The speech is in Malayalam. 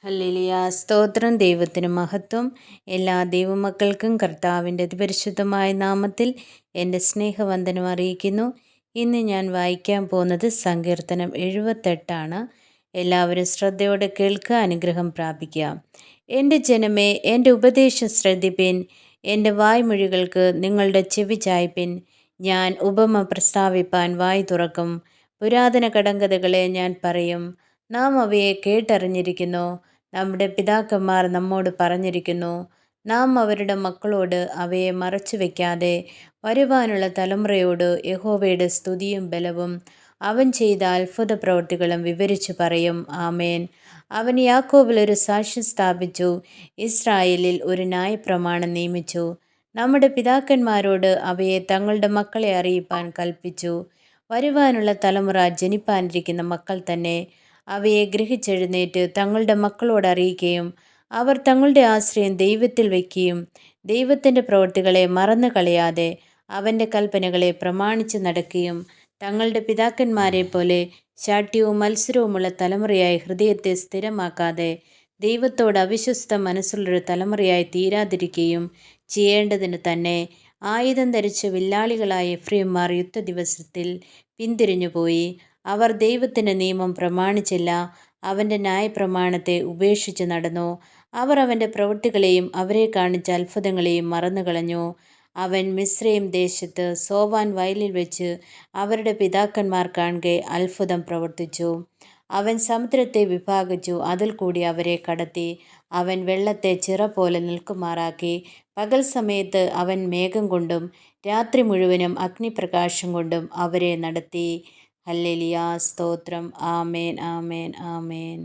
ഹല്ലേലൂയ. സ്തോത്രം. ദൈവത്തിന് മഹത്വം. എല്ലാ ദൈവമക്കൾക്കും കർത്താവിൻ്റെ അതിപരിശുദ്ധമായ നാമത്തിൽ എൻ്റെ സ്നേഹവന്ദനം അറിയിക്കുന്നു. ഇന്ന് ഞാൻ വായിക്കാൻ പോകുന്നത് സങ്കീർത്തനം 78 എല്ലാവരും ശ്രദ്ധയോടെ കേൾക്കുക, അനുഗ്രഹം പ്രാപിക്കുക. എൻ്റെ ജനമേ, എൻ്റെ ഉപദേശം ശ്രദ്ധിപ്പിൻ, എൻ്റെ വായ്മൊഴികൾക്ക് നിങ്ങളുടെ ചെവി ചായ്പിൻ. ഞാൻ ഉപമ പ്രസ്താവിപ്പാൻ വായ് തുറക്കും, പുരാതന കടങ്കഥകളെ ഞാൻ പറയും. നാം അവയെ കേട്ടറിഞ്ഞിരിക്കുന്നു, നമ്മുടെ പിതാക്കന്മാർ നമ്മോട് പറഞ്ഞിരിക്കുന്നു. നാം അവരുടെ മക്കളോട് അവയെ മറച്ചു വയ്ക്കാതെ വരുവാനുള്ള തലമുറയോട് യഹോവയുടെ സ്തുതിയും ബലവും അവൻ ചെയ്ത അത്ഭുത പ്രവൃത്തികളും വിവരിച്ചു പറയും. ആമേൻ. അവൻ യാക്കോബിൽ ഒരു സാക്ഷ്യം സ്ഥാപിച്ചു, ഇസ്രായേലിൽ ഒരു ന്യായപ്രമാണം നിയമിച്ചു. നമ്മുടെ പിതാക്കന്മാരോട് അവയെ തങ്ങളുടെ മക്കളെ അറിയിപ്പാൻ കൽപ്പിച്ചു. വരുവാനുള്ള തലമുറ ജനിപ്പാനിരിക്കുന്ന മക്കൾ തന്നെ അവയെ ഗ്രഹിച്ചെഴുന്നേറ്റ് തങ്ങളുടെ മക്കളോട് അറിയിക്കുകയും അവർ തങ്ങളുടെ ആശ്രയം ദൈവത്തിൽ വയ്ക്കുകയും ദൈവത്തിൻ്റെ പ്രവൃത്തികളെ മറന്നു കളയാതെ അവൻ്റെ കൽപ്പനകളെ പ്രമാണിച്ച് നടക്കുകയും തങ്ങളുടെ പിതാക്കന്മാരെ പോലെ ശാഠ്യവും മത്സരവുമുള്ള തലമുറയായി ഹൃദയത്തെ സ്ഥിരമാക്കാതെ ദൈവത്തോട് അവിശ്വസ്ത മനസ്സുള്ളൊരു തലമുറയായി തീരാതിരിക്കുകയും ചെയ്യേണ്ടതിന് തന്നെ ആയുധം ധരിച്ച വില്ലാളികളായ എഫ്രയീമ്യർ യുദ്ധ ദിവസത്തിൽ പിന്തിരിഞ്ഞുപോയി. അവർ ദൈവത്തിൻ്റെ നിയമം പ്രമാണിച്ചില്ല, അവൻ്റെ ന്യായപ്രമാണത്തെ ഉപേക്ഷിച്ച് നടന്നു. അവർ അവൻ്റെ പ്രവൃത്തികളെയും അവരെ കാണിച്ച അത്ഭുതങ്ങളെയും മറന്നുകളഞ്ഞു. അവൻ മിസ്രയീം ദേശത്ത് സോവാൻ വയലിൽ വെച്ച് അവരുടെ പിതാക്കന്മാർ കാണുകെ അത്ഭുതം പ്രവർത്തിച്ചു. അവൻ സമുദ്രത്തെ വിഭാഗിച്ചു, അതിൽ കൂടി അവരെ കടത്തി. അവൻ വെള്ളത്തെ ചിറ പോലെ നിൽക്കുമാറാക്കി. പകൽ സമയത്ത് അവൻ മേഘം കൊണ്ടും രാത്രി മുഴുവനും അഗ്നിപ്രകാശം കൊണ്ടും അവരെ നടത്തി. ഹല്ലേലൂയ. സ്തോത്രം. ആമേൻ, ആമേൻ, ആമേൻ.